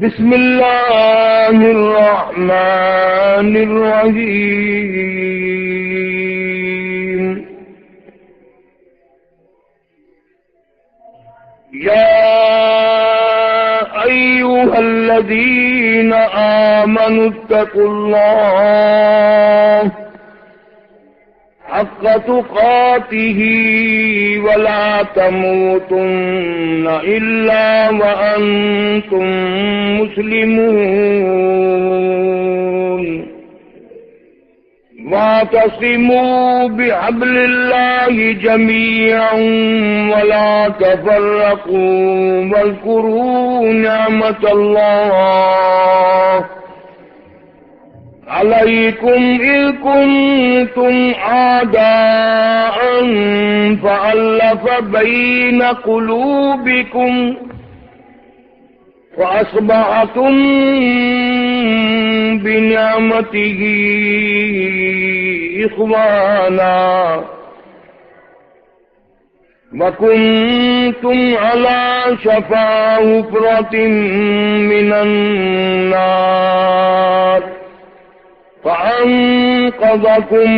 بسم اللہ الرحمن الرحیم یا ایھا الذین آمنوا اتقوا اللہ حق تقاته ولا تموتن إلا وأنتم مسلمون واعتصموا بحبل الله جميعا ولا تفرقوا واذكروا نعمة الله عليكم إذ كنتم أعداء فألف بين قلوبكم فأصبحتم بنعمته إخوانا وكنتم على شفا حفرة من النار فأنقذكم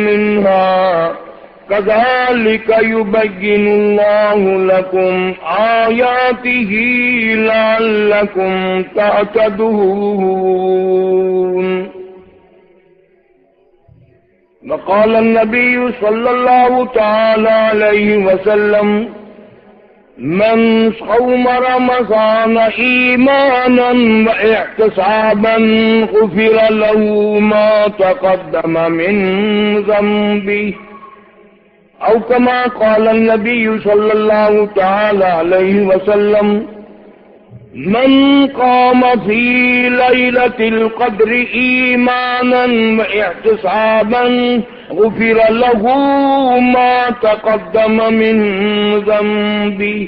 منها كذلك يبين الله لكم آياته لعلكم تهتدون وقال النبي صلى الله تعالى عليه وسلم من صوم رمضان ایمانا واحتسابا غفر له ما تقدم من ذنبه او كما قال النبي صلى الله تعالى عليه وسلم من قام في ليلة القدر ایمانا واحتسابا غفر له ما تقدم من ذنبه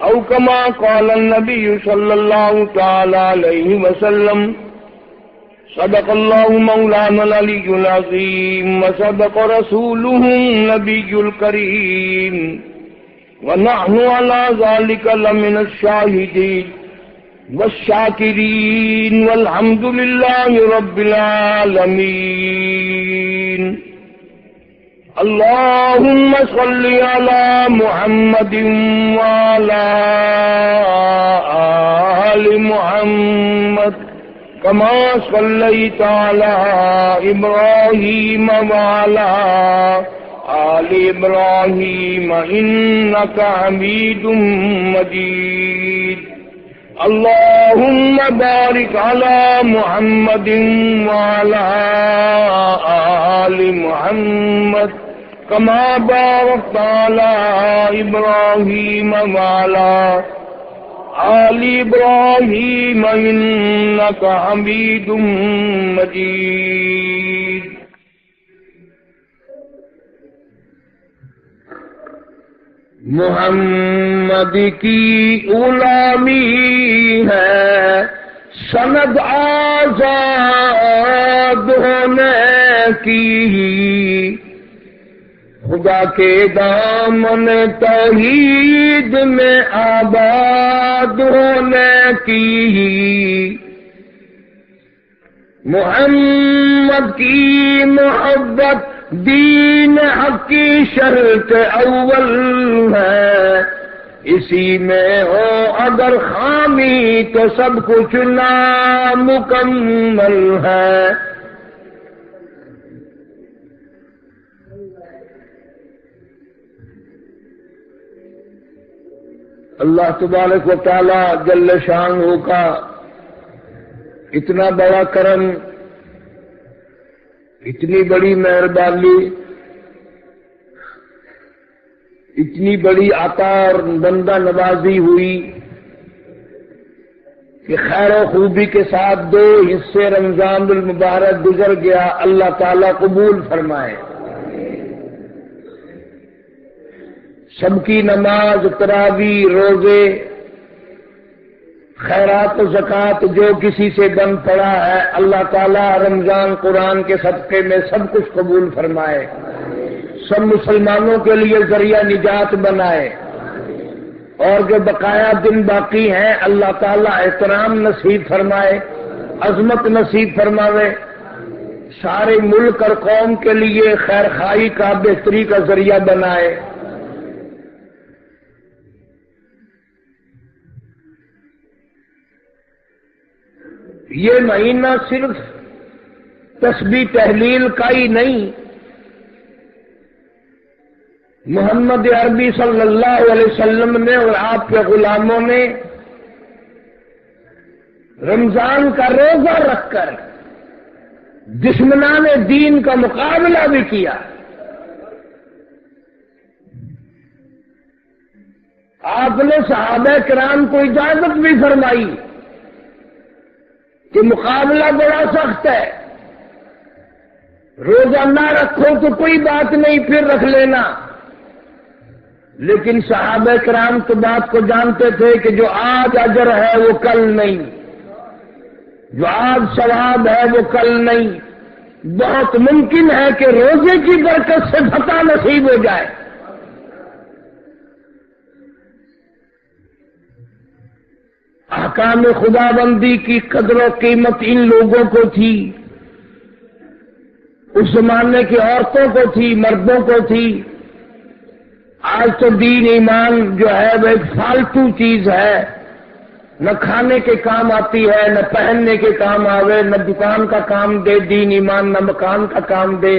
او كما قال النبي صلى الله تعالى عليه وسلم صدق الله مولانا العلي العظيم وصدق رسوله النبي الكريم ونحن على ذلك لمن الشاهدين والشاكرين والحمد لله رب العالمين اللهم صل على محمد وعلى آل محمد كما صليت على إبراهيم وعلى آل إبراهيم إنك حميد مجيد اللهم بارك على محمد وعلى آل محمد كما باركت على إبراهيم وعلى آل إبراهيم إنك حميد مجيد محمد کی غلامی ہے سند آزاد ہونے کی خدا کے دامن توحید میں آباد ہونے کی محمد کی محبت دین حق کی شرط اول ہے اسی میں ہو اگر خامی تو سب کچھ نامکمل ہے اللہ تبارک و تعالی جل شانہ کا اتنا بڑا کرم اتنی بڑی مہربانی اتنی بڑی عطا اور بندہ نوازی ہوئی کہ خیر و خوبی کے ساتھ 2 حصے رمضان المبارک گزر گیا اللہ تعالیٰ قبول فرمائے سب کی نماز تراویح روزے خیرات و زکوٰۃ جو کسی سے بن پڑا ہے اللہ تعالیٰ رمضان قرآن کے صدقے میں سب کچھ قبول فرمائے سب مسلمانوں کے لیے ذریعہ نجات بنائے اور جو بقایا دن باقی ہیں اللہ تعالیٰ احترام نصیب فرمائے، عظمت نصیب فرماوے، سارے ملک اور قوم کے لیے خیر خائی کا بہتری کا ذریعہ بنائے۔ یہ مہینہ صرف تسبیح تحلیل کا ہی نہیں، محمد عربی صلی اللہ علیہ وسلم نے اور آپ کے غلاموں نے رمضان کا روزہ رکھ کر دشمنان دین کا مقابلہ بھی کیا۔ آپ نے صحابہ کرام کو اجازت بھی فرمائی کہ مقابلہ بڑا سخت ہے، روزہ نہ رکھو تو کوئی بات نہیں، پھر رکھ لینا، لیکن صحابہ کرام تو بات کو جانتے تھے کہ جو آج اجر ہے وہ کل نہیں، جو آج ثواب ہے وہ کل نہیں، بہت ممکن ہے کہ روزے کی برکت سے فتح نصیب ہو جائے۔ احکام خدا بندی کی قدر و قیمت ان لوگوں کو تھی، اس زمانے کی عورتوں کو تھی، مردوں کو تھی۔ آج تو دین ایمان جو ہے وہ ایک فالتو چیز ہے، نہ کھانے کے کام آتی ہے، نہ پہننے کے کام آوے، نہ دکان کا کام دے دین ایمان، نہ مکان کا کام دے،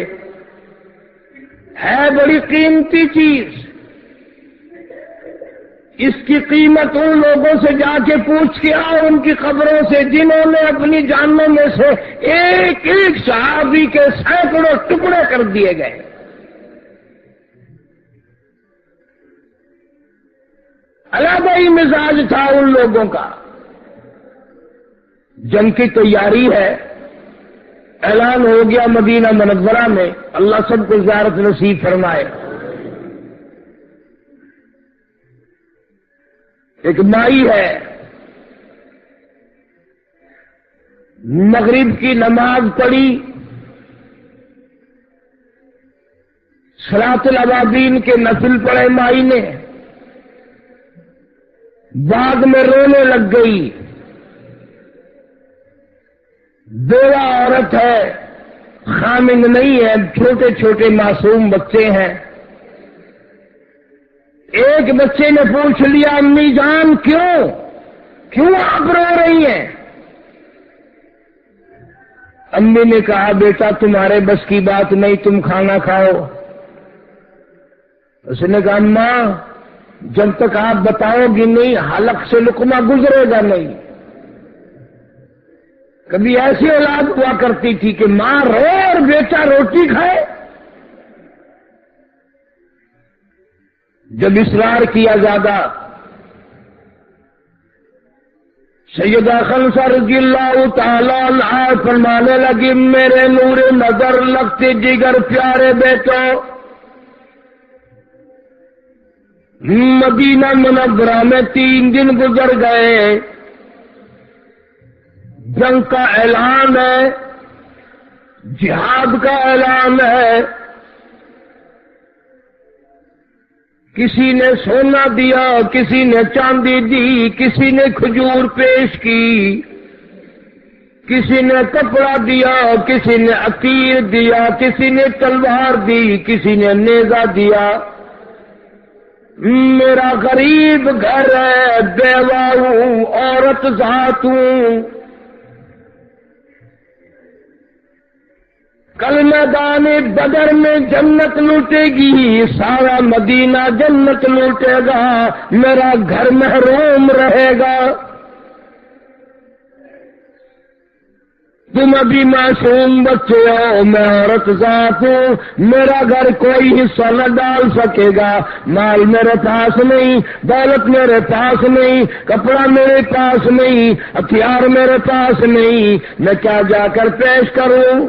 ہے بڑی قیمتی چیز۔ اس کی قیمت ان لوگوں سے جا کے پوچھ کے آؤ، ان کی قبروں سے جنہوں نے اپنی جانوں میں سے ایک ایک صحابی کے سینکڑوں ٹکڑے کر دیے گئے۔ علیحدہ ہی مزاج تھا ان لوگوں کا۔ جنگ کی تیاری ہے، اعلان ہو گیا مدینہ منورہ میں، اللہ سب کو زیارت نصیب فرمائے۔ ایک مائی ہے، مغرب کی نماز پڑھی، صلاۃ الاوابین کے نفل پڑھے مائی نے، بعد میں رونے لگ گئی۔ بیوہ عورت ہے، خامند نہیں ہے، چھوٹے چھوٹے معصوم بچے ہیں۔ ایک بچے نے پوچھ لیا، امی جان کیوں آپ رو رہی ہیں؟ امی نے کہا، بیٹا تمہارے بس کی بات نہیں، تم کھانا کھاؤ۔ اس نے کہا، اماں جب تک آپ بتاؤ گی نہیں حلق سے لقمہ گزرے گا نہیں۔ کبھی ایسی اولاد ہوا کرتی تھی کہ ماں رو اور بیٹا روٹی کھائے۔ جب اصرار کیا زیادہ، سیدہ خنسہ رضی اللہ تعالی عنہا فرمانے لگی، میرے نور نظر لگتے جگر پیارے بیٹو، مدینہ منورہ میں 3 دن گزر گئے، جنگ کا اعلان ہے، جہاد کا اعلان ہے، کسی نے سونا دیا، کسی نے چاندی دی، کسی نے کھجور پیش کی، کسی نے کپڑا دیا، کسی نے عقیر دیا، کسی نے تلوار دی، کسی نے نیزہ دیا۔ میرا غریب گھر ہے، بیوہ ہوں، عورت ذات ہوں، کل میدان بدر میں جنت لوٹے گی، سارا مدینہ جنت لوٹے گا، میرا گھر محروم رہے گا۔ تم ابھی معصوم بچے ہو، میں عورت ذات ہوں، میرا گھر کوئی حصہ نہ ڈال سکے گا، مال میرے پاس نہیں، دولت میرے پاس نہیں، کپڑا میرے پاس نہیں، ہتھیار میرے پاس نہیں، میں کیا جا کر پیش کروں؟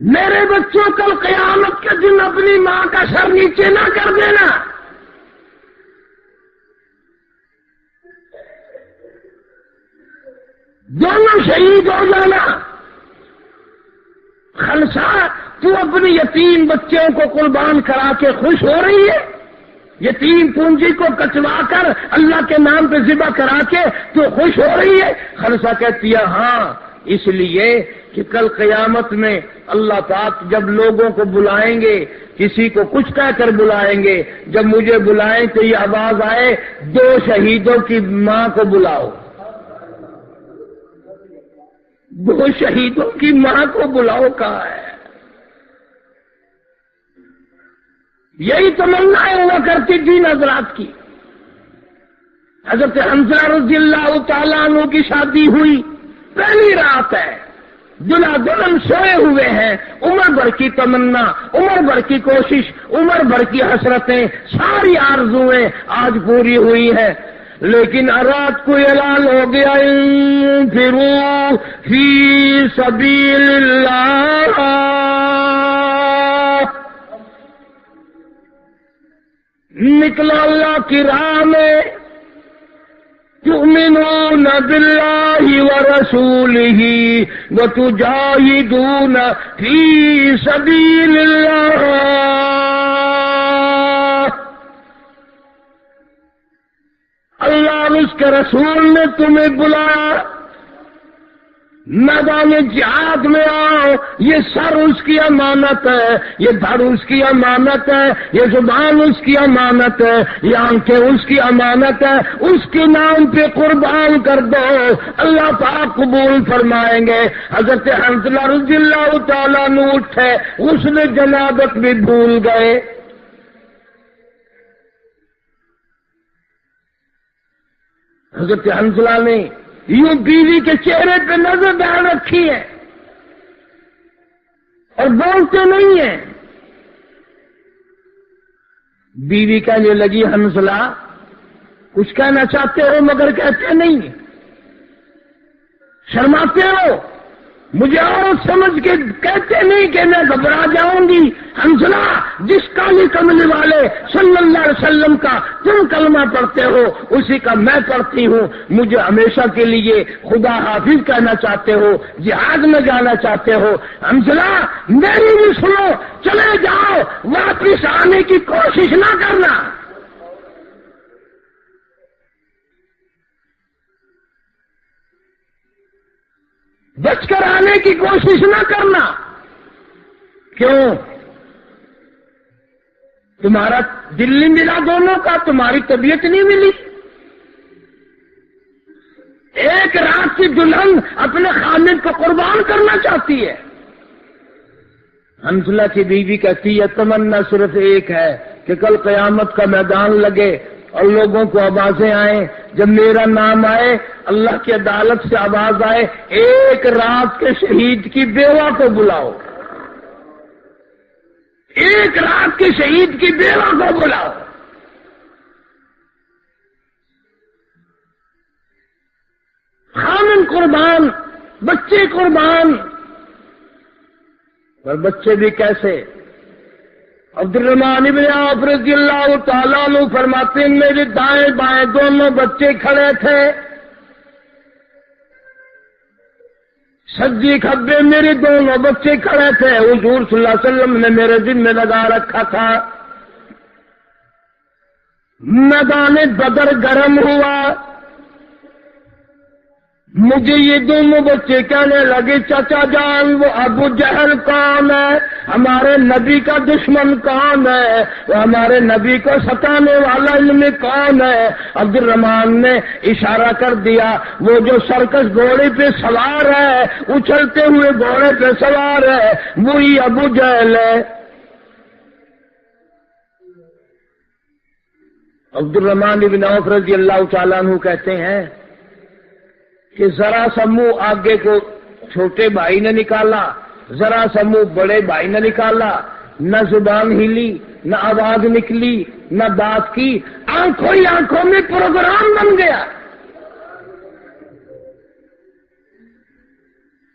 میرے بچوں کل قیامت کے دن اپنی ماں کا سر نیچے نہ کر دینا. دونوں شہید ہو جانا. خلصہ تو اپنی یتیم بچوں کو قربان کرا کے خوش ہو رہی ہے؟ یتیم پونجی کو کچوا کر اللہ کے نام پہ ذبح کرا کے تو خوش ہو رہی ہے؟ خلصہ کہتی ہے ہاں، اس لیے کہ کل قیامت میں اللہ پاک جب لوگوں کو بلائیں گے، کسی کو کچھ کہہ کر بلائیں گے، جب مجھے بلائیں تو یہ آواز آئے 2 شہیدوں کی ماں کو بلاؤ. 2 شہیدوں کی ماں کو بلاؤ کہا ہے. یہی تمنا ہوا کرتی تھی حضرات کی. حضرت حنظلہ رضی اللہ تعالیٰ عنہ کی شادی ہوئی، پہلی رات ہے، دلہا دلہن سوئے ہوئے ہیں. عمر بھر کی تمنا، عمر بھر کی کوشش، عمر بھر کی حسرتیں، ساری آرزویں آج پوری ہوئی ہیں. لیکن رات کو اعلان ہو گیا انفروا فی سبیل اللہ، نکلو اللہ کی راہ میں. تؤمنون باللہ ورسولہ وتجاہدون فی سبیل اللہ. اللہ اور اس کے رسول نے تمہیں بلایا، میدان جہاد میں آؤ. یہ سر اس کی امانت ہے، یہ دھڑ اس کی امانت ہے، یہ زبان اس کی امانت ہے، یہ آنکھیں اس کی امانت ہے. اس کے نام پہ قربان کر دو، اللہ پاک قبول فرمائیں گے. حضرت حنظلہ رضی اللہ تعالیٰ عنہ اٹھے، غسل جنابت بھی بھول گئے. حضرت حنظلہ نے یوں بیوی کے چہرے پہ نظر ڈال رکھی ہے اور بولتے نہیں ہیں. بیوی کہنے لگی حنظلہ کچھ کہنا چاہتے ہو مگر کہتے نہیں، شرماتے ہو، مجھے عورت سمجھ کے کہتے نہیں کہ میں گھبرا جاؤں گی. حنظلہ جس کالی کملی والے صلی اللہ علیہ وسلم کا تم کلمہ پڑھتے ہو اسی کا میں پڑھتی ہوں. مجھے ہمیشہ کے لیے خدا حافظ کہنا چاہتے ہو، جہاد میں جانا چاہتے ہو. حنظلہ میری بھی سنو، چلے جاؤ، واپس آنے کی کوشش نہ کرنا. بچ کر آنے کی کوشش نہ کرنا. کیوں؟ تمہارا دل نہیں ملا دونوں کا، تمہاری طبیعت نہیں ملی. ایک رات کی دلہن اپنے خامد کو قربان کرنا چاہتی ہے. حنظلہ کی بیوی کہتی ہے تمنا صرف ایک ہے کہ کل قیامت کا میدان لگے اور لوگوں کو آوازیں آئیں، جب میرا نام آئے، اللہ کی عدالت سے آواز آئے ایک رات کے شہید کی بیوہ کو بلاؤ، ایک رات کے شہید کی بیوہ کو بلاؤ. خامن قربان، بچے قربان، پر بچے بھی کیسے؟ عبد الرحمن بن عوف رضی اللہ تعالیٰ عنہ فرماتے ہیں میرے دائیں بائیں دونوں بچے کھڑے تھے، سجی کھبے میرے دونوں بچے کھڑے تھے. حضور صلی اللہ علیہ وسلم نے میرے دل میں لگا رکھا تھا. میدان بدر گرم ہوا، مجھے یہ دونوں بچے کہنے لگے چچا جان وہ ابو جہل کون ہے، ہمارے نبی کا دشمن کون ہے، وہ ہمارے نبی کو ستانے والا علم کون ہے. عبد الرحمن نے اشارہ کر دیا وہ جو سرکس گھوڑے پہ سوار ہے، اچھلتے ہوئے گھوڑے پہ سوار ہے، وہی ابو جہل ہے. عبد الرحمن بن عوف رضی اللہ تعالیٰ عنہ کہتے ہیں کہ ذرا سا منہ آگے کو چھوٹے بھائی نے نکالا، ذرا سا منہ بڑے بھائی نے نکالا، نہ زبان ہلی، نہ آواز نکلی، نہ بات کی، آنکھوں ہی آنکھوں میں پروگرام بن گیا.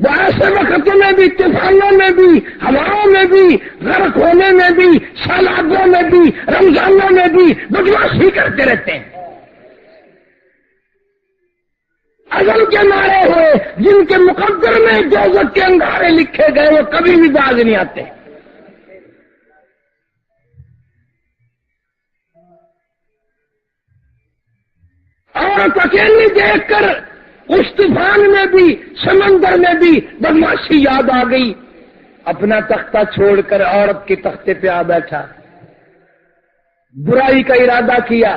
وہ ایسے وقت میں بھی، طوفانوں میں بھی، ہواؤں میں بھی، غرق ہونے میں بھی، سیلابوں میں بھی، رمضانوں میں بھی بدماشی کرتے رہتے ہیں۔ ازل کے مارے ہوئے جن کے مقدر میں دوزخ کے انگارے لکھے گئے وہ کبھی بھی باز نہیں آتے۔ عورت اکیلی دیکھ کر اس طوفان میں بھی، سمندر میں بھی بدماشی یاد آ گئی، اپنا تختہ چھوڑ کر عورت کے تختے پہ آ بیٹھا، برائی کا ارادہ کیا،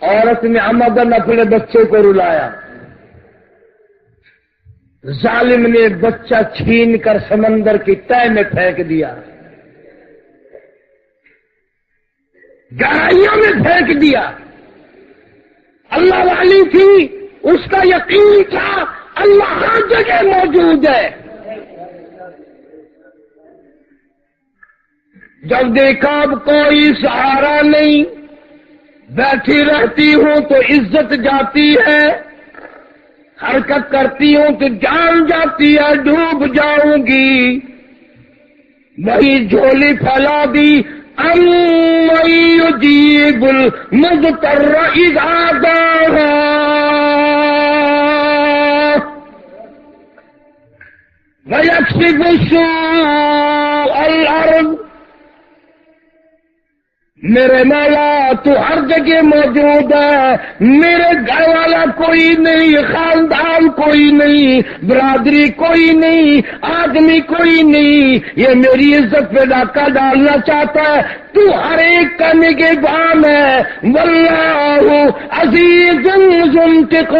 عورت نے عمدن اپنے بچے کو رلایا، ظالم نے بچہ چھین کر سمندر کی تہہ میں پھینک دیا، گہرائیوں میں پھینک دیا۔ اللہ والی تھی، اس کا یقین تھا اللہ ہر جگہ موجود ہے۔ جب دیکھا اب کوئی سہارا نہیں، بیٹھی رہتی ہوں تو عزت جاتی ہے، حرکت کرتی ہوں تو جان جاتی ہے، ڈوب جاؤں گی، وہی جھولی پھیلا دی، امن یجیب المضطر اذا دعاہ، ویکشف سوء الارض۔ میرے مولا تو ہر جگہ موجود ہے، میرے گھر والا کوئی نہیں، خاندان کوئی نہیں، برادری کوئی نہیں، آدمی کوئی نہیں، یہ میری عزت پہ ڈاکہ ڈالنا چاہتا ہے، تو ہر ایک کا نگہبان ہے۔ واللہ عزیز ذو انتقام۔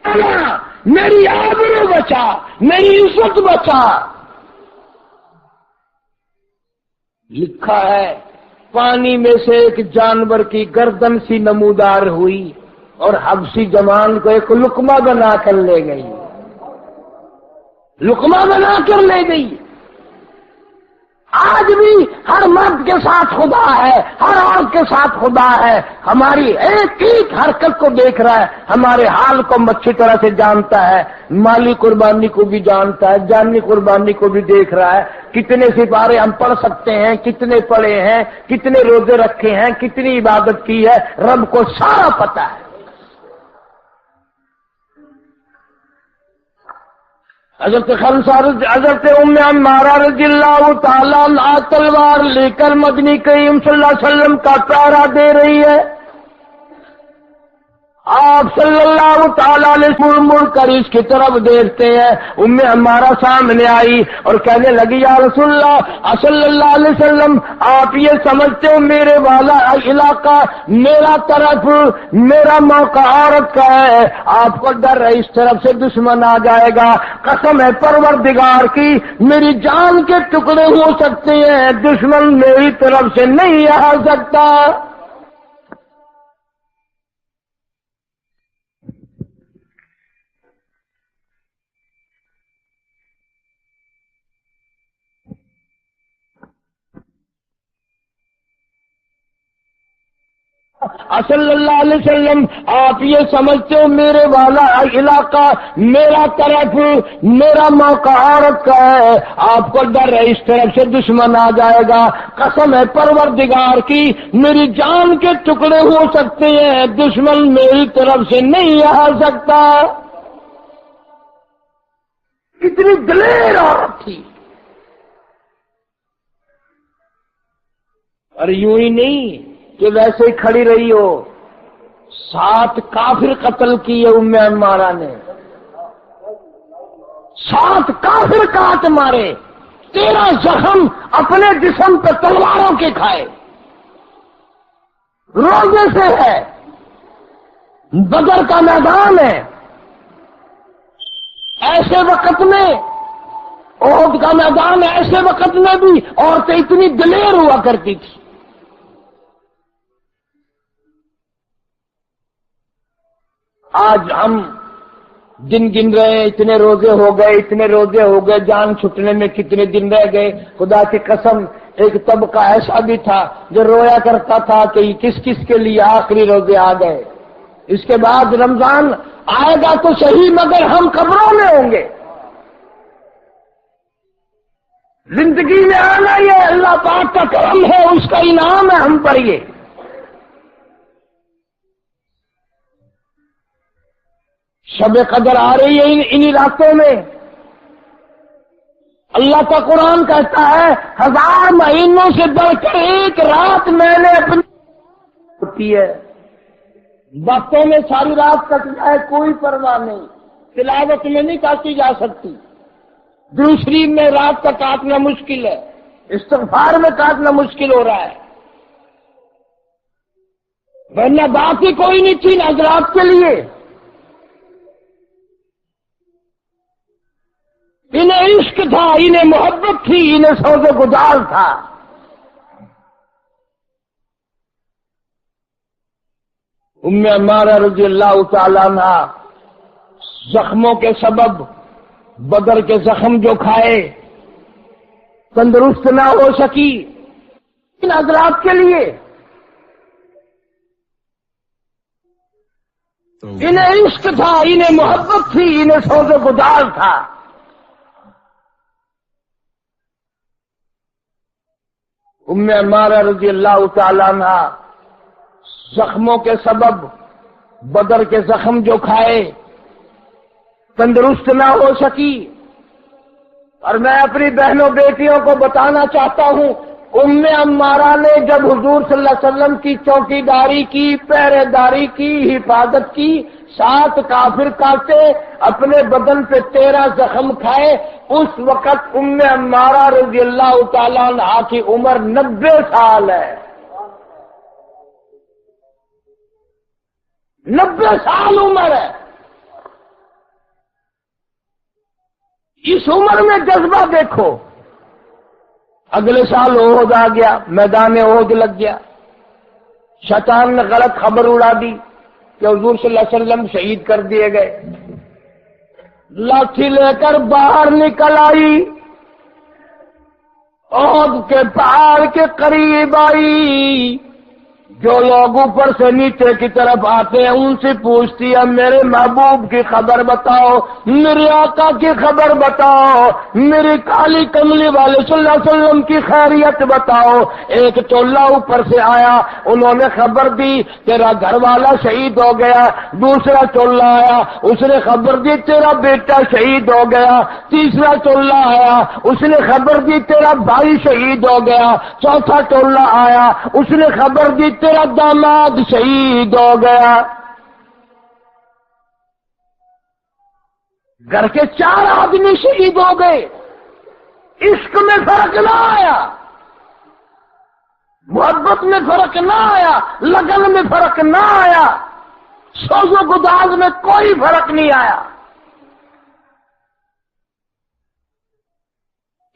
اللہ میری آبرو بچا، میری عزت بچا۔ لکھا ہے پانی میں سے ایک جانور کی گردن سی نمودار ہوئی اور حبشی جوان کو ایک لقمہ بنا کر لے گئی، لقمہ بنا کر لے گئی۔ آج بھی ہر مرد کے ساتھ خدا ہے، ہر عورت کے ساتھ خدا ہے، ہماری ایک ایک حرکت کو دیکھ رہا ہے، ہمارے حال کو اچھی طرح سے جانتا ہے، مالی قربانی کو بھی جانتا ہے، جانی قربانی کو بھی دیکھ رہا ہے، کتنے سپارے ہم پڑھ سکتے ہیں، کتنے پڑھے ہیں، کتنے روزے رکھے ہیں، کتنی عبادت کی ہے، رب کو سارا پتہ ہے۔ حضرت ام عمارہ رضی اللہ تعالیٰ عنہا تلوار لے کر مدنی کریم صلی اللہ علیہ وسلم کا پہرا دے رہی ہے۔ آپ صلی اللہ تعالیٰ علیہ وسلم مڑ کر اس کی طرف دیکھتے ہیں، ام عمارہ سامنے آئی اور کہنے لگی یا رسول اللہ صلی اللہ علیہ وسلم، آپ یہ سمجھتے ہو میرے والا علاقہ، میرا طرف، میرا موقع عورت کا ہے، آپ کو ڈر ہے اس طرف سے دشمن آ جائے گا، قسم ہے پروردگار کی میری جان کے ٹکڑے ہو سکتے ہیں، دشمن میری طرف سے نہیں آ سکتا۔ صلی اللہ علیہ وسلم، آپ یہ سمجھتے ہو میرے والا علاقہ، میرا طرف، میرا موقع عورت کا ہے، آپ کو ڈر ہے اس طرف سے دشمن آ جائے گا، قسم ہے پروردگار کی میری جان کے ٹکڑے ہو سکتے ہیں، دشمن میری طرف سے نہیں آ سکتا۔ کتنی دلیر عورت تھی، اور یوں ہی نہیں کہ ویسے ہی کھڑی رہی ہو، 7 کافر قتل کیے ام عمارہ نے، 7 کافر کاٹ مارے، 13 زخم اپنے جسم پہ تلواروں کے کھائے، روزے سے ہے، بدر کا میدان ہے، ایسے وقت میں احد کا میدان ہے، ایسے وقت میں بھی عورتیں اتنی دلیر ہوا کرتی تھی۔ آج ہم دن گن رہے ہیں، اتنے روزے ہو گئے، اتنے روزے ہو گئے، جان چھٹنے میں کتنے دن رہ گئے۔ خدا کی قسم ایک طبقہ ایسا بھی تھا جو رویا کرتا تھا کہ کس کس کے لیے آخری روزے آ گئے۔ اس کے بعد رمضان آئے گا تو صحیح مگر ہم قبروں میں ہوں گے. زندگی میں آنا یہ اللہ پاک کا کرم ہے، اس کا انعام ہے ہم پر. یہ شب قدر آ رہی ہے انہی راتوں میں. اللہ کا قرآن کہتا ہے 1000 مہینوں سے بڑھ کر ایک رات میں نے اپنی ہوتی ہے. باتوں میں ساری رات کٹ جائے کوئی پرواہ نہیں، تلاوت میں نہیں کاٹی جا سکتی. دوسری میں رات کا کاٹنا مشکل ہے، استغفار میں کاٹنا مشکل ہو رہا ہے. ورنہ بات ہی کوئی نہیں تھی حضرات کے لیے. انہیں عشق تھا، انہیں محبت تھی، انہیں سوز گزار تھا. ام عمارہ رضی اللہ تعالیٰ عنہ زخموں کے سبب بدر کے زخم جو کھائے تندرست نہ ہو سکی. ان حضرات کے لیے انہیں عشق تھا، انہیں محبت تھی، انہیں سوز گزار تھا. ام عمارہ رضی اللہ تعالیٰ عنہ زخموں کے سبب بدر کے زخم جو کھائے تندرست نہ ہو سکی. اور میں اپنی بہنوں بیٹیوں کو بتانا چاہتا ہوں، ام عمارہ نے جب حضور صلی اللہ علیہ وسلم کی چوکی داری کی، پہرے داری کی، حفاظت کی، 7 کافر کاٹے، اپنے بدن پہ 13 زخم کھائے، اس وقت ام عمارہ رضی اللہ تعالیٰ عنہ کی عمر 90 سال ہے. 90 سال عمر ہے. اس عمر میں جذبہ دیکھو. اگلے سال احد آ گیا، میدان احد لگ گیا. شیطان نے غلط خبر اڑا دی کہ حضور صلی اللہ علیہ وسلم شہید کر دیے گئے. لاٹھی لے کر باہر نکل آئی، احد کے پہاڑ کے قریب آئی. جو لوگ اوپر سے نیچے کی طرف آتے ہیں ان سے پوچھتی ہے میرے محبوب کی خبر بتاؤ، میرے آقا کی خبر بتاؤ، میری کالی کملی والے صلی اللہ علیہ وسلم کی خیریت بتاؤ. ایک چولہ اوپر سے آیا، انہوں نے خبر دی تیرا گھر والا شہید ہو گیا. دوسرا چولہ آیا، اس نے خبر دی تیرا بیٹا شہید ہو گیا. تیسرا چولہ آیا، اس نے خبر دی تیرا بھائی شہید ہو گیا. چوتھا چولہ آیا، اس نے خبر دی تیرا داماد شہید ہو گیا. گھر کے 4 آدمی شہید ہو گئے. عشق میں فرق نہ آیا، محبت میں فرق نہ آیا، لگن میں فرق نہ آیا، سوز و گداز میں کوئی فرق نہیں آیا.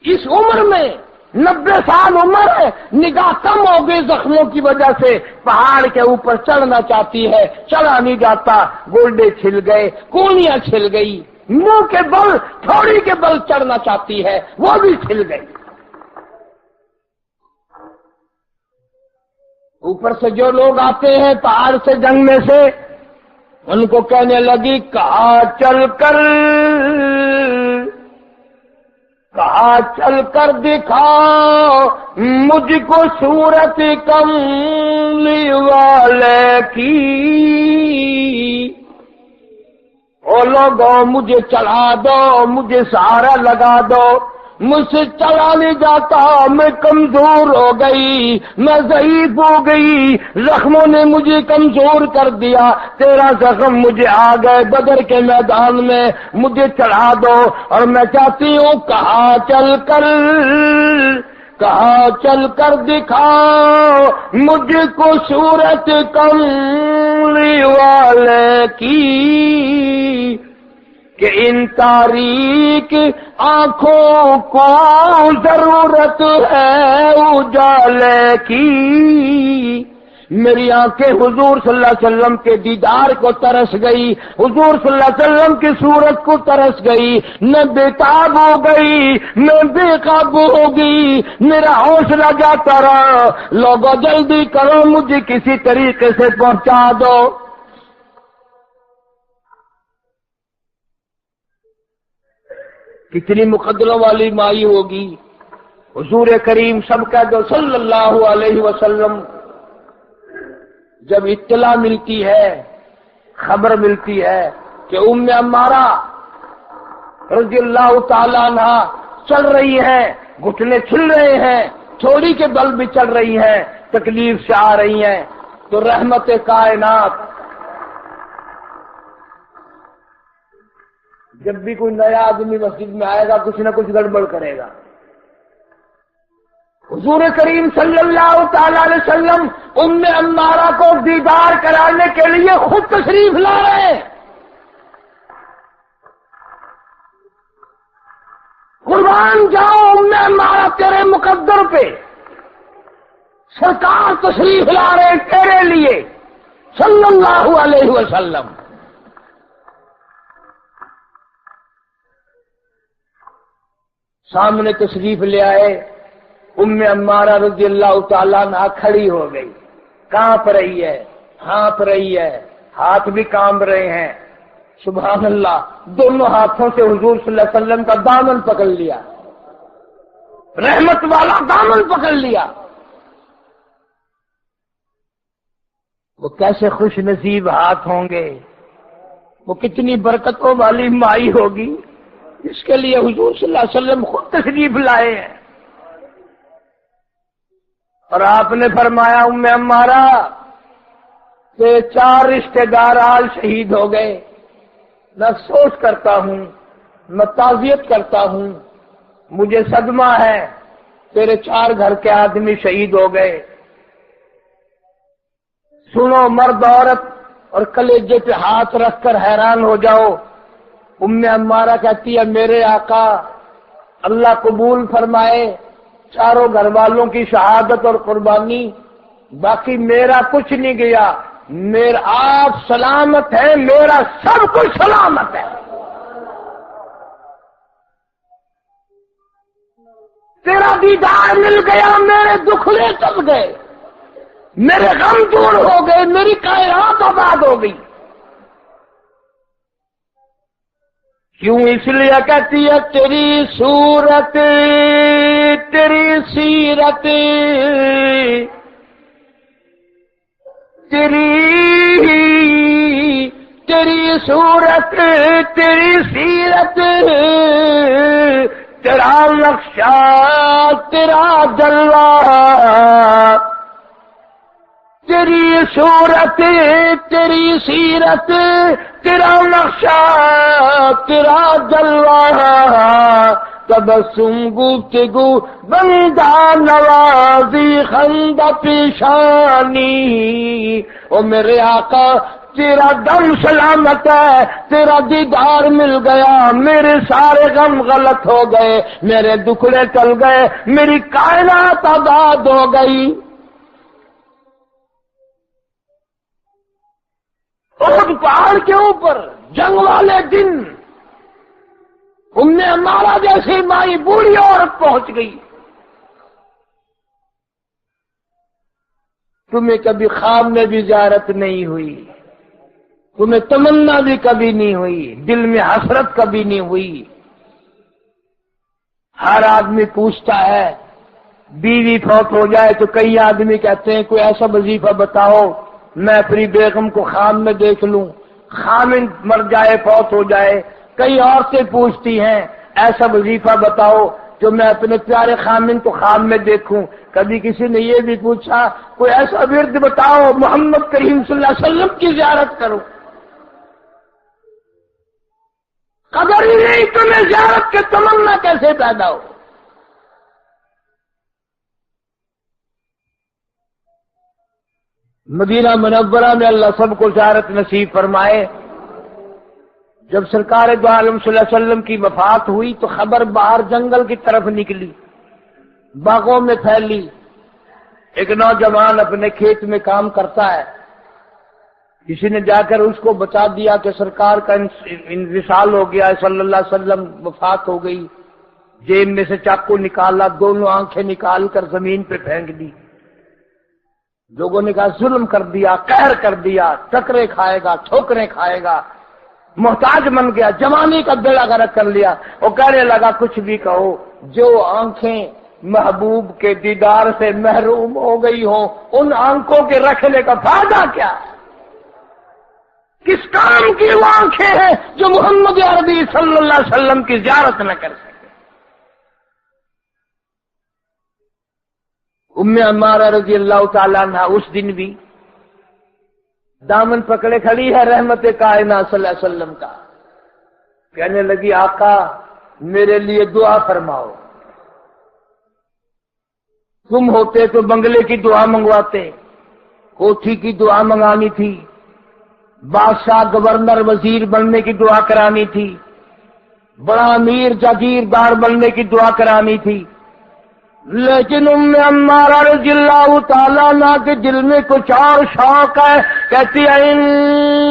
اس عمر میں 90 سال عمر ہے، نگاہ کم ہو گئی زخموں کی وجہ سے. پہاڑ کے اوپر چڑھنا چاہتی ہے، چڑھا نہیں جاتا. گولڈے چھل گئے، کونیاں چھل گئی. منہ کے بل، تھوڑی کے بل چڑھنا چاہتی ہے، وہ بھی چھل گئی. اوپر سے جو لوگ آتے ہیں پہاڑ سے جنگنے سے، ان کو کہنے لگی کہاں چل کر دکھاؤ مجھ کو صورت کملی والے کی. او لوگوں مجھے چلا دو، مجھے سہارا لگا دو. مجھ سے چلا نہیں جاتا، میں کمزور ہو گئی، میں ضعیف ہو گئی، زخموں نے مجھے کمزور کر دیا. 13 زخم مجھے آ گئے بدر کے میدان میں، مجھے چڑھا دو. اور میں چاہتی ہوں کہاں چل کر دکھاؤ مجھ کو صورت کملی والے کی، کہ ان تاریک آنکھوں کو ضرورت ہے اجالے کی. میری آنکھیں حضور صلی اللہ علیہ وسلم کے دیدار کو ترس گئی، حضور صلی اللہ علیہ وسلم کی صورت کو ترس گئی. میں بےتاب ہو گئی، میں بے قابو ہو گئی، میرا حوصلہ جاتا رہا. لوگوں جلدی کرو، مجھے کسی طریقے سے پہنچا دو. کتنی مقدروں والی مائی ہوگی. حضور کریم سب کہہ دو صلی اللہ علیہ وسلم جب اطلاع ملتی ہے، خبر ملتی ہے کہ ام عمارہ رضی اللہ تعالی عنہ چل رہی ہیں، گھٹنے چھل رہے ہیں، تھوڑی کے بل بھی چل رہی ہیں، تکلیف سے آ رہی ہیں، تو رحمت کائنات جب بھی کوئی نیا آدمی مسجد میں آئے گا کچھ نہ کچھ گڑبڑ کرے گا. حضور کریم صلی اللہ تعالی علیہ وسلم ام عمارہ کو دیدار کرانے کے لیے خود تشریف لا رہے ہیں. قربان جاؤ ام عمارہ تیرے مقدر پہ، سرکار تشریف لا رہے ہیں تیرے لیے صلی اللہ علیہ وسلم. سامنے تشریف لے آئے، ام عمارہ رضی اللہ تعالیٰ عنہ کھڑی ہو گئی، کانپ رہی ہے، ہانپ رہی ہے، ہاتھ بھی کانپ رہے ہیں. سبحان اللہ، دونوں ہاتھوں سے حضور صلی اللہ علیہ وسلم کا دامن پکڑ لیا، رحمت والا دامن پکڑ لیا. وہ کیسے خوش نصیب ہاتھ ہوں گے، وہ کتنی برکتوں والی مائی ہوگی، اس کے لیے حضور صلی اللہ علیہ وسلم خود تشریف لائے ہیں. اور آپ نے فرمایا ام عمارہ کہ 4 رشتہ دار آج شہید ہو گئے، میں افسوس کرتا ہوں، میں تعزیت کرتا ہوں، مجھے صدمہ ہے، تیرے 4 گھر کے آدمی شہید ہو گئے. سنو مرد عورت اور کلیجے پہ ہاتھ رکھ کر حیران ہو جاؤ. ام عمارہ کہتی ہے میرے آقا اللہ قبول فرمائے 4 گھر والوں کی شہادت اور قربانی، باقی میرا کچھ نہیں گیا، میرا آپ سلامت ہے، میرا سب کچھ سلامت ہے. تیرا دیدار مل گیا، میرے دکھڑے چل گئے، میرے غم دور ہو گئے، میری کائنات آباد ہو گئی. کیوں؟ اس لیے کہتی ہے تیری صورت تیری سیرت تیری صورت تیری سیرت، تیرا نقشہ تیرا جلوہ، تیری صورت تیری سیرت، تیرا نقشہ تیرا جلوہ، تبسم گفتگو بندہ نوازی خندہ پیشانی. او میرے آقا تیرا دم سلامت ہے، تیرا دیدار مل گیا، میرے سارے غم غلط ہو گئے، میرے دکھڑے چل گئے، میری کائنات آباد ہو گئی. احد پہاڑ کے اوپر جنگ والے دن ام عمارہ جیسی مائی بوڑھی عورت پہنچ گئی. تمہیں کبھی خواب میں بھی زیارت نہیں ہوئی، تمہیں تمنا بھی کبھی نہیں ہوئی، دل میں حسرت کبھی نہیں ہوئی. ہر آدمی پوچھتا ہے، بیوی فوت ہو جائے تو کئی آدمی کہتے ہیں کوئی ایسا وظیفہ بتاؤ میں اپنی بیگم کو خواب میں دیکھ لوں. خامن مر جائے فوت ہو جائے، کئی عورتیں پوچھتی ہیں ایسا وظیفہ بتاؤ جو میں اپنے پیارے خامن کو خواب میں دیکھوں. کبھی کسی نے یہ بھی پوچھا کوئی ایسا ورد بتاؤ محمد کریم صلی اللہ علیہ وسلم کی زیارت کروں. قدر ہی نہیں تمہیں زیارت کے تمنا کیسے پیدا ہو. مدینہ منورہ میں اللہ سب کو زیارت نصیب فرمائے. جب سرکار دو عالم صلی اللہ علیہ وسلم کی وفات ہوئی تو خبر باہر جنگل کی طرف نکلی، باغوں میں پھیلی. ایک نوجوان اپنے کھیت میں کام کرتا ہے، کسی نے جا کر اس کو بتا دیا کہ سرکار کا انوصال ہو گیا ہے، صلی اللہ علیہ وسلم وفات ہو گئی. جیب میں سے چاقو نکالا، دونوں آنکھیں نکال کر زمین پہ پھینک دی. لوگوں نے کہا ظلم کر دیا، قہر کر دیا، ٹکرے کھائے گا، ٹھوکریں کھائے گا. محتاج بن گیا، جوانی کا بیڑا غرق کر لیا. وہ کہنے لگا کچھ بھی کہو، جو آنکھیں محبوب کے دیدار سے محروم ہو گئی ہوں ان آنکھوں کے رکھنے کا فائدہ کیا ہے؟ کس کام کی وہ آنکھیں ہیں جو محمد عربی صلی اللہ علیہ وسلم کی زیارت نہ کر سکے؟ ام عمارہ رضی اللہ تعالیٰ عنہ اس دن بھی دامن پکڑے کھڑی ہے رحمت کائنات صلی اللہ علیہ وسلم کا. کہنے لگی آقا میرے لیے دعا فرماؤ. تم ہوتے تو بنگلے کی دعا منگواتے، کوٹھی کی دعا منگانی تھی، بادشاہ گورنر وزیر بننے کی دعا کرانی تھی، بڑا امیر جاگیردار بننے کی دعا کرانی تھی. لیکن ام عمارہ رضی اللہ تعالیٰ عنہ کے دل میں کچھ اور شوق ہے. کہتی ہے ان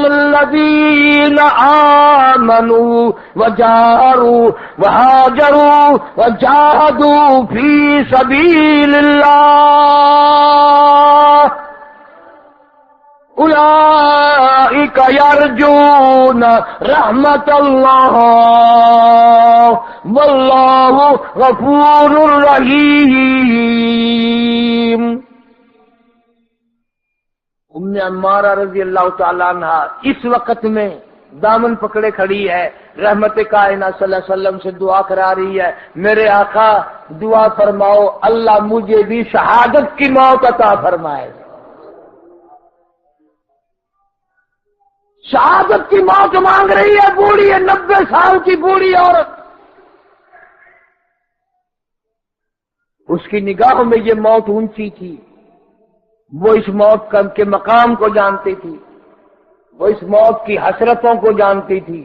الذین آمنوا وجاہروا وہاجروا وجاہدوا فی سبیل اللہ اولئک یرجون رحمت اللہ واللہ غفور رحیم. ام عمارہ رضی اللہ تعالیٰ عنہ اس وقت میں دامن پکڑے کھڑی ہے، رحمت کائنات صلی اللہ علیہ وسلم سے دعا کرا رہی ہے، میرے آقا دعا فرماؤ اللہ مجھے بھی شہادت کی موت عطا فرمائے. شہادت کی موت مانگ رہی ہے، بوڑھی ہے، 90 سال کی بوڑھی عورت. اس کی نگاہوں میں یہ موت اونچی تھی، وہ اس موت کے مقام کو جانتی تھی، وہ اس موت کی حسرتوں کو جانتی تھی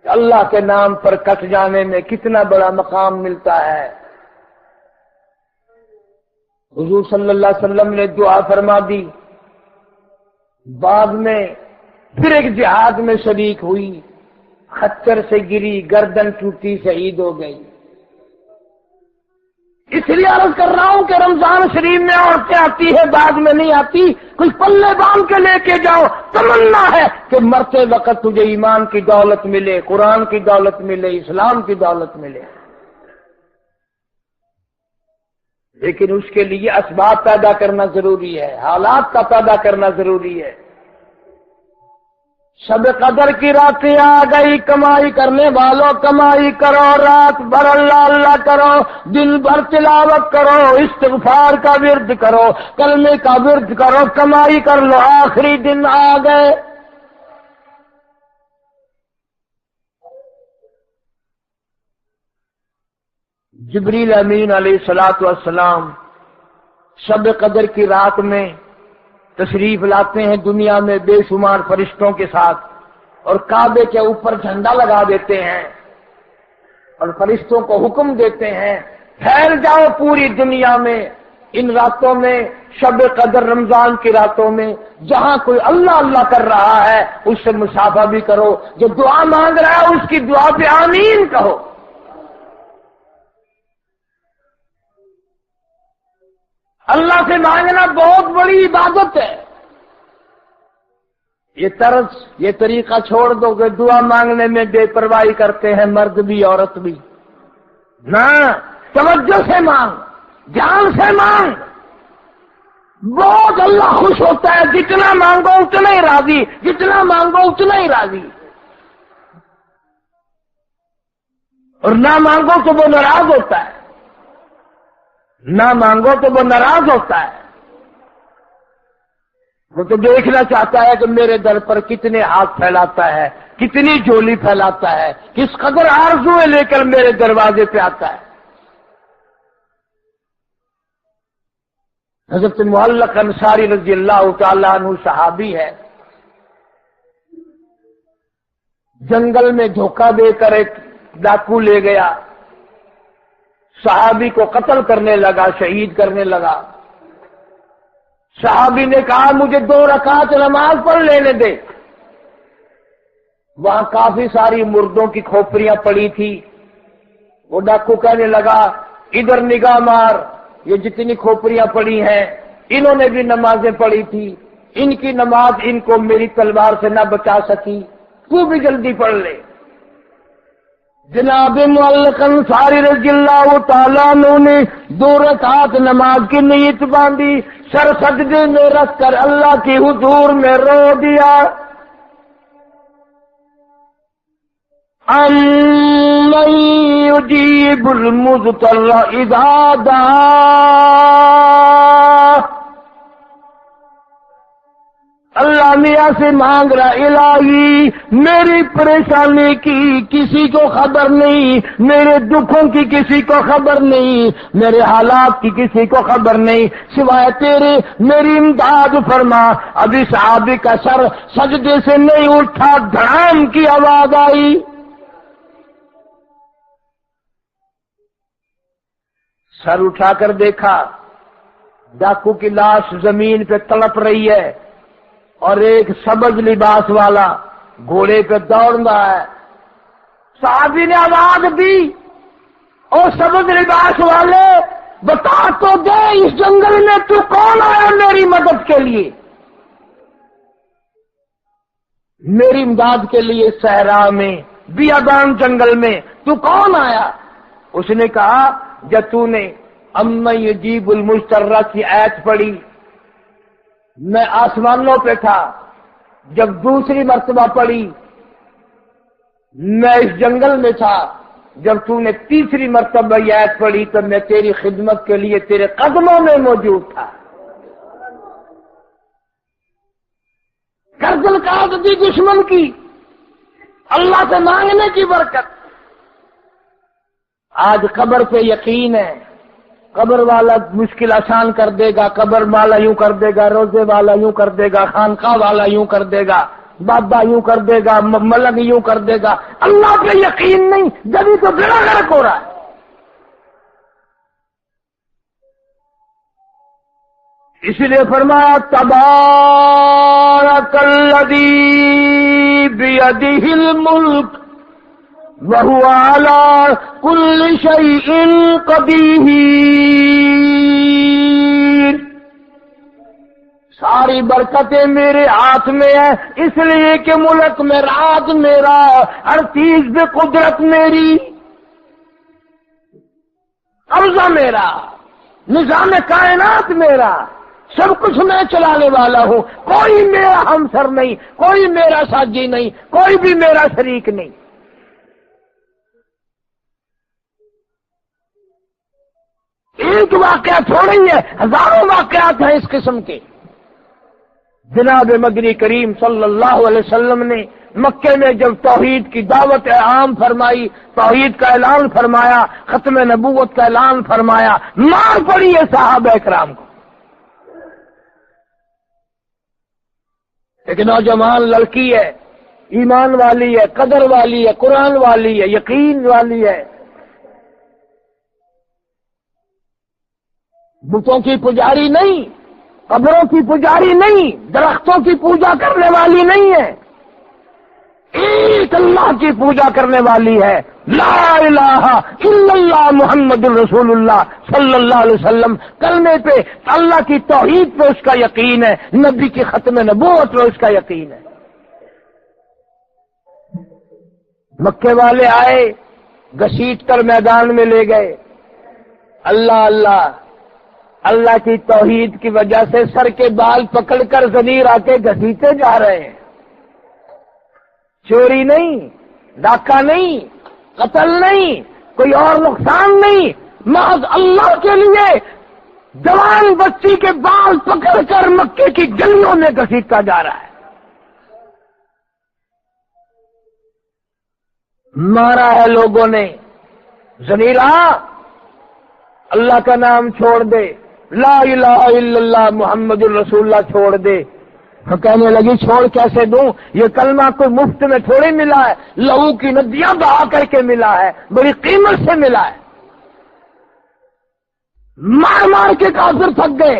کہ اللہ کے نام پر کٹ جانے میں کتنا بڑا مقام ملتا ہے. حضور صلی اللہ علیہ وسلم نے دعا فرما دی. بعد میں پھر ایک جہاد میں شریک ہوئی، خچر سے گری، گردن ٹوٹی، شہید ہو گئی. اس لیے عرض کر رہا ہوں کہ رمضان شریف میں عورتیں آتی ہے، بعد میں نہیں آتی. کوئی پلے باندھ کے لے کے جاؤ. تمنا ہے کہ مرتے وقت تجھے ایمان کی دولت ملے، قرآن کی دولت ملے، اسلام کی دولت ملے. لیکن اس کے لیے اسباب پیدا کرنا ضروری ہے، حالات کا پیدا کرنا ضروری ہے. شب قدر کی راتیں آ گئی، کمائی کرنے والوں کمائی کرو، رات بھر اللہ اللہ کرو، دن بھر تلاوت کرو، استغفار کا ورد کرو، کلمے کا ورد کرو، کمائی کر لو. آخری دن آ گئے. جبریل امین علیہ الصلوۃ والسلام شب قدر کی رات میں تشریف لاتے ہیں دنیا میں بے شمار فرشتوں کے ساتھ، اور کعبے کے اوپر جھنڈا لگا دیتے ہیں اور فرشتوں کو حکم دیتے ہیں پھیل جاؤ پوری دنیا میں. ان راتوں میں شب قدر رمضان کی راتوں میں جہاں کوئی اللہ اللہ کر رہا ہے اس سے مصافحہ بھی کرو، جو دعا مانگ رہا ہے اس کی دعا پہ آمین کہو. اللہ سے مانگنا بہت بڑی عبادت ہے. یہ طرز، یہ طریقہ چھوڑ دو کہ دعا مانگنے میں بے پرواہی کرتے ہیں مرد بھی عورت بھی. نہ، توجہ سے مانگ، جان سے مانگ. بہت اللہ خوش ہوتا ہے، جتنا مانگو اتنا ہی راضی، جتنا مانگو اتنا ہی راضی. اور نہ مانگو تو وہ ناراض ہوتا ہے، نہ مانگو تو وہ ناراض ہوتا ہے. وہ تو دیکھنا چاہتا ہے کہ میرے در پر کتنے ہاتھ پھیلاتا ہے، کتنی جھولی پھیلاتا ہے، کس قدر آرزویں لے کر میرے دروازے پہ آتا ہے. حضرت معلق انصاری رضی اللہ تعالیٰ عنہ صحابی ہے. جنگل میں دھوکہ دے کر ایک ڈاکو لے گیا، صحابی کو قتل کرنے لگا، شہید کرنے لگا. صحابی نے کہا مجھے 2 رکعت نماز پڑھ لینے دے. وہاں کافی ساری مردوں کی کھوپڑیاں پڑی تھی. وہ ڈاکو کہنے لگا ادھر نگاہ مار، یہ جتنی کھوپڑیاں پڑی ہیں انہوں نے بھی نمازیں پڑھی تھی، ان کی نماز ان کو میری تلوار سے نہ بچا سکی. تو بھی جلدی پڑھ لے۔ جناب معلق انصاری رضی اللہ تعالیٰ عنہ نے 2 رکعت نماز کی نیت باندھی، سر سجدے میں رکھ کر اللہ کی حضور میں رو دیا۔ امن یجیب المضطر اذا دعا، اللہ میاں سے مانگ رہا، الہی میری پریشانی کی کسی کو خبر نہیں، میرے دکھوں کی کسی کو خبر نہیں، میرے حالات کی کسی کو خبر نہیں سوائے تیرے، میری امداد فرما۔ ابھی صحابی کا سر سجدے سے نہیں اٹھا، دھڑام کی آواز آئی۔ سر اٹھا کر دیکھا، ڈاکو کی لاش زمین پہ تڑپ رہی ہے اور ایک سبز لباس والا گھوڑے پہ دوڑ رہا ہے۔ صحابی نے آواز دی، اور سبز لباس والے بتا تو دے اس جنگل میں تو کون آیا میری مدد کے لیے، میری امداد کے لیے، صحرا میں بیابان جنگل میں تو کون آیا؟ اس نے کہا جب تو نے امن یجیب المضطر کی آیت پڑھی، میں آسمانوں پہ تھا، جب دوسری مرتبہ پڑھی میں اس جنگل میں تھا، جب تو نے تیسری مرتبہ یہ آیت پڑھی تو میں تیری خدمت کے لیے تیرے قدموں میں موجود تھا۔ کرزل کا دی دشمن کی، اللہ سے مانگنے کی برکت۔ آج قبر پہ یقین ہے، قبر والا مشکل آسان کر دے گا، قبر والا یوں کر دے گا، روزے والا یوں کر دے گا، خانقاہ والا یوں کر دے گا، بابا یوں کر دے گا، ملنگ یوں کر دے گا۔ اللہ پہ یقین نہیں، جبھی تو گڑا گڑک ہو رہا ہے۔ اس لیے فرمایا تبارک الذی بیدہ الملک وَهُوَ عَلَى كُلِّ شَيْءٍ قَدِيرٌ، ساری برکتیں میرے ہاتھ میں ہیں، اس لیے کہ ملک میں راج میرا، ہر چیز پہ قدرت میری، قبضہ میرا، نظام کائنات میرا، سب کچھ میں چلانے والا ہوں، کوئی میرا ہمسر نہیں، کوئی میرا ساجی نہیں، کوئی بھی میرا شریک نہیں۔ ایک واقعہ تھوڑی ہے، ہزاروں واقعات ہیں اس قسم کے۔ جناب مدنی کریم صلی اللہ علیہ وسلم نے مکے میں جب توحید کی دعوت عام فرمائی، توحید کا اعلان فرمایا، ختم نبوت کا اعلان فرمایا، مار پڑی ہے صحابہ کرام کو۔ ایک نوجوان لڑکی ہے، ایمان والی ہے، قدر والی ہے، قرآن والی ہے، یقین والی ہے، بتوں کی پجاری نہیں، قبروں کی پجاری نہیں، درختوں کی پوجا کرنے والی نہیں ہے، ایک اللہ کی پوجا کرنے والی ہے، لا الہ الا اللہ محمد الرسول اللہ صلی اللہ علیہ وسلم، کلمے پہ اللہ کی توحید پہ اس کا یقین ہے، نبی کی ختم نبوت پہ اس کا یقین ہے۔ مکے والے آئے، گھسیٹ کر میدان میں لے گئے، اللہ اللہ اللہ کی توحید کی وجہ سے سر کے بال پکڑ کر زمین آ کے گھسیٹے جا رہے ہیں، چوری نہیں، ڈاکہ نہیں، قتل نہیں، کوئی اور نقصان نہیں، محض اللہ کے لیے جوان بچی کے بال پکڑ کر مکے کی گلیوں میں گھسیٹا جا رہا ہے۔ مارا ہے لوگوں نے، زنیرا اللہ کا نام چھوڑ دے، لا الہ الا اللہ محمد الرسول اللہ چھوڑ دے۔ تو کہنے لگی چھوڑ کیسے دوں، یہ کلمہ کوئی مفت میں تھوڑی ملا ہے، لہو کی ندیاں بہا کر کے ملا ہے، بڑی قیمت سے ملا ہے۔ مار مار کے کافر تھک گئے،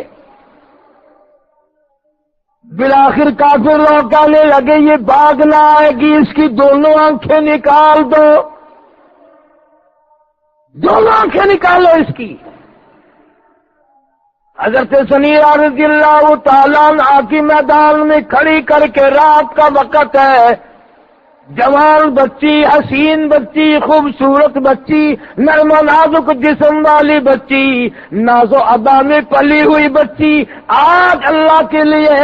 بالآخر کافر لوگ کہنے لگے یہ بھاگ نہ آئے گی، اس کی دونوں آنکھیں نکال دو، دونوں آنکھیں نکالو اس کی۔ حضرت سنیرہ رضی اللہ تعالیٰ عنہ کی میدان میں کھڑی کر کے، رات کا وقت ہے، جوان بچی، حسین بچی، خوبصورت بچی، نرم و نازک جسم والی بچی، نازو ادا میں پلی ہوئی بچی، آج اللہ کے لیے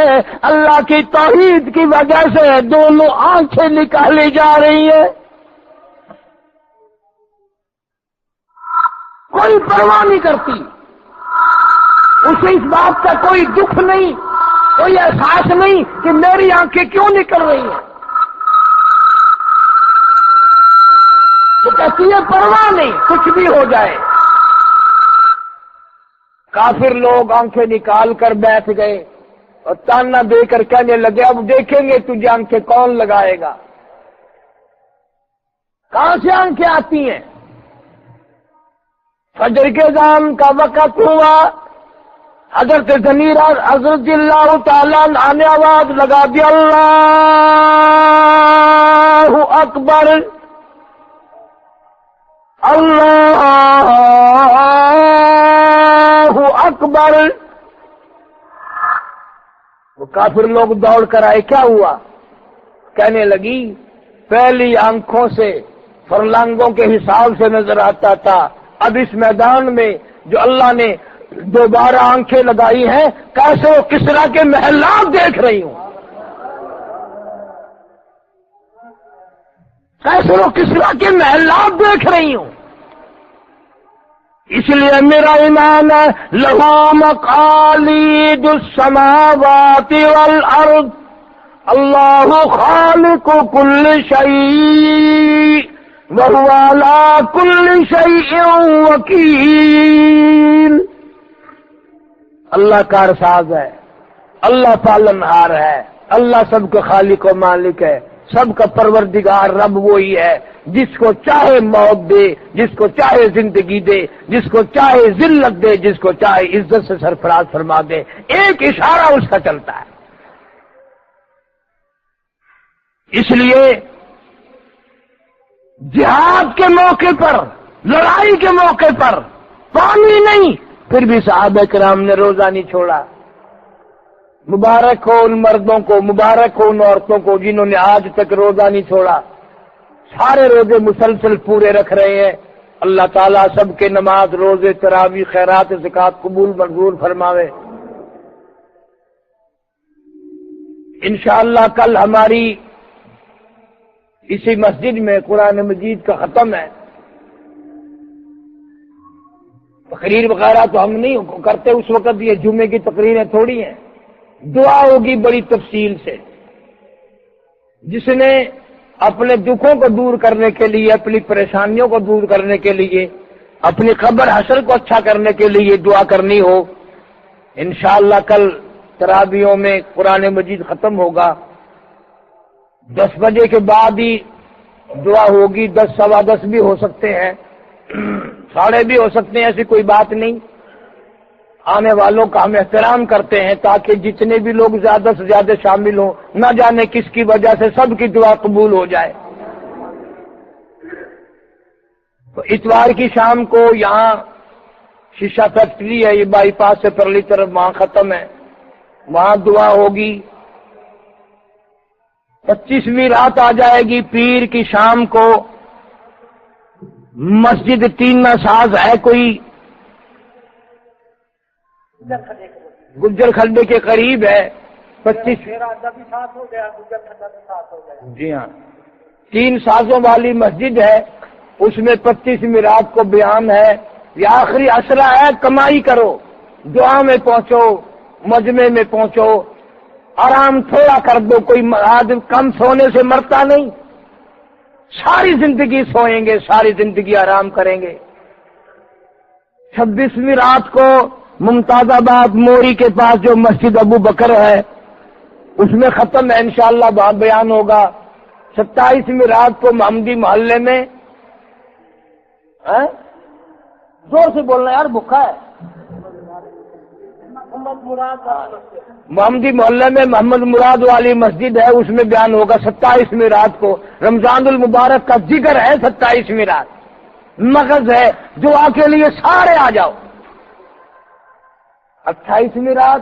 اللہ کی توحید کی وجہ سے دونوں آنکھیں نکالی جا رہی ہیں۔ کوئی پرواہ نہیں کرتی، اسے اس بات کا کوئی دکھ نہیں، کوئی احساس نہیں کہ میری آنکھیں کیوں نکل رہی ہیں۔ وہ کہتی ہے پرواہ نہیں، کچھ بھی ہو جائے۔ کافر لوگ آنکھیں نکال کر بیٹھ گئے اور تانا دے کر کہنے لگے اب دیکھیں گے تجھے آنکھیں کون لگائے گا۔ کہاں سے آنکھیں آتی ہیں؟ فجر کے اذان کا وقت ہوا، حضرت ضمیر حضرت اللہ تعالیٰ نے آواز لگا دی اللہ اکبر، اللہ اکبر۔ وہ کافر لوگ دوڑ کر آئے، کیا ہوا؟ کہنے لگی پہلی آنکھوں سے فرلانگوں کے حساب سے نظر آتا تھا، اب اس میدان میں جو اللہ نے دوبارہ آنکھیں لگائی ہیں کیسے وہ کسرا کے محلات دیکھ رہی ہوں، کیسے وہ کسرا کے محلات دیکھ رہی ہوں۔ اس لیے میرا ایمان ہے لہو مقالید السماوات والارض، اللہ خالق کل شیء وہو علی کل شیء وکیل۔ اللہ کارساز ہے، اللہ پالنہار ہے، اللہ سب کا خالق و مالک ہے، سب کا پروردگار رب وہی ہے جس کو چاہے موت دے، جس کو چاہے زندگی دے، جس کو چاہے ذلت دے، جس کو چاہے عزت سے سرفراز فرما دے، ایک اشارہ اس کا چلتا ہے۔ اس لیے جہاد کے موقع پر، لڑائی کے موقع پر پانی نہیں، پھر بھی صحابہ کرام نے روزہ نہیں چھوڑا۔ مبارک ہو ان مردوں کو، مبارک ہو ان عورتوں کو جنہوں نے آج تک روزہ نہیں چھوڑا، سارے روزے مسلسل پورے رکھ رہے ہیں۔ اللہ تعالیٰ سب کے نماز، روزے، تراویح، خیرات، زکات قبول منظور فرماوے۔ انشاءاللہ کل ہماری اسی مسجد میں قرآن مجید کا ختم ہے۔ تقریر وغیرہ تو ہم نہیں کرتے اس وقت، یہ جمعے کی تقریریں تھوڑی ہیں، دعا ہوگی بڑی تفصیل سے۔ جس نے اپنے دکھوں کو دور کرنے کے لیے، اپنی پریشانیوں کو دور کرنے کے لیے، اپنی قبر حشر کو اچھا کرنے کے لیے دعا کرنی ہو، انشاءاللہ کل تراویحوں میں قرآن مجید ختم ہوگا، 10 بجے کے بعد ہی دعا ہوگی، 10 سوا 10 بھی ہو سکتے ہیں، 12:30 بھی ہو سکتے ہیں، ایسی کوئی بات نہیں۔ آنے والوں کا ہم احترام کرتے ہیں تاکہ جتنے بھی لوگ زیادہ سے زیادہ شامل ہوں، نہ جانے کس کی وجہ سے سب کی دعا قبول ہو جائے۔ تو اتوار کی شام کو یہاں شیشہ فیکٹری ہے، یہ بائی پاس سے پرلی طرف، وہاں ختم ہے، وہاں دعا ہوگی۔ 25ویں رات آ جائے گی پیر کی شام کو، مسجد تین ساز ہے کوئی گجر کھڈے کے قریب ہے، 25 جی ہاں 3 سازوں والی مسجد ہے، اس میں 25ویں رات کو بیان ہے۔ یہ آخری عشرہ ہے، کمائی کرو، دعا میں پہنچو، مجمع میں پہنچو، آرام تھوڑا کر دو، کوئی آدمی کم سونے سے مرتا نہیں، ساری زندگی سوئیں گے، ساری زندگی آرام کریں گے۔ 26ویں رات کو ممتاز آباد موری کے پاس جو مسجد ابو بکر ہے اس میں ختم ہے، انشاءاللہ وہاں بیان ہوگا۔ 27ویں رات کو محمدی محلے میں، زور سے بولنا یار، بھوکا ہے، محمدی محلے میں محمد مراد والی مسجد ہے، اس میں بیان ہوگا 27ویں رات کو۔ رمضان المبارک کا ذکر ہے 27ویں رات، مغز ہے، دعا کے لیے سارے آ جاؤ۔ 28ویں رات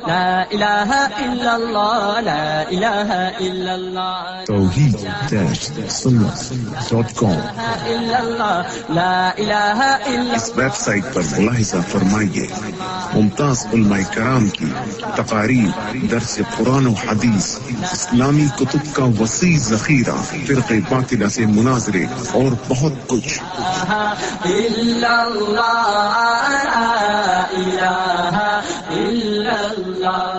لا إله إلا الله لا إله إلا الله tawheed-sunnah.com لا إله إلا اس ویب سائٹ پر ملاحظہ فرمائیے ممتاز علماء کرام کی تقاریر، درس قرآن و حدیث، اسلامی کتب کا وسیع ذخیرہ، فرقہ باطلہ سے مناظرے اور بہت کچھ۔ إلا الله لا إله إلا الله